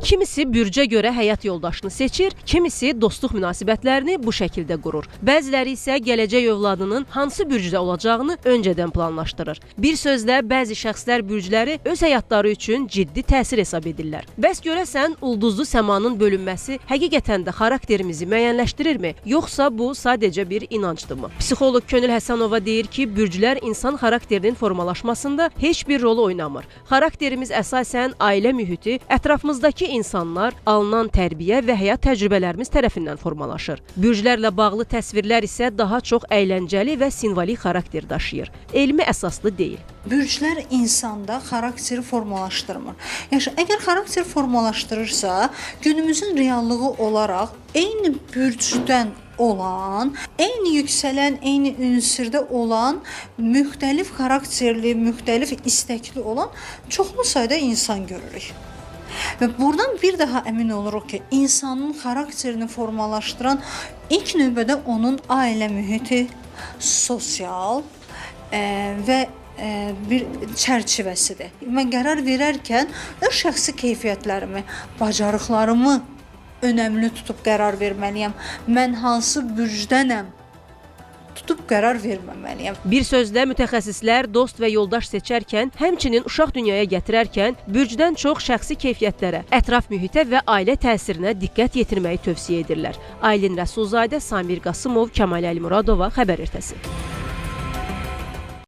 Kimisi bürcə görə həyat yoldaşını seçir, kimisi dostluq münasibətlərini bu şəkildə qurur. Bəziləri isə gələcək övladının hansı bürcdə olacağını öncədən planlaşdırır. Bir sözlə, bəzi şəxslər bürcləri öz həyatları üçün ciddi təsir hesab edirlər. Bəs görəsən, ulduzlu səmanın bölünməsi həqiqətən də xarakterimizi müəyyənləşdirirmi? Yoxsa bu sadəcə bir inancdırmı? Psixoloq Könül Həsənova deyir ki, bürclər insan xarakterinin formalaşmasında heç bir rol oynamır. Xarakterimiz əsasən ailə mühiti, ətrafımızdakı insanlar, alınan tərbiyə və həyat təcrübələrimiz tərəfindən formalaşır. Bürclərlə bağlı təsvirlər isə daha çox əyləncəli və simvolik xarakter daşıyır. Elmi əsaslı deyil. Bürclər insanda xarakteri formalaşdırmır. Əgər xarakteri formalaşdırırsa, günümüzün reallığı olaraq eyni bürcdən olan, eyni yüksələn, eyni ünsürdə olan, müxtəlif xarakterli, müxtəlif istəkli olan çoxlu sayda insan görürük. Və buradan bir daha əmin oluruq ki, insanın xarakterini formalaşdıran ilk növbədə onun ailə mühiti, sosial və bir çərçivəsidir. Mən qərar verərkən öz şəxsi keyfiyyətlərimi, bacarıqlarımı önəmli tutub qərar verməliyəm. Mən hansı bürcdənəm? Tutub qərar verməməliyəm. Bir sözlə mütəxəssislər dost və yoldaş seçərkən, həmçinin uşaq dünyaya gətirərkən bürcdən çox şəxsi keyfiyyətlərə, ətraf mühitə və ailə təsirinə diqqət yetirməyi tövsiyə edirlər. Aylin Rəsulzadə, Samir Qasımov, Kəmal Əlimuradova, Xəbər Ertəsi.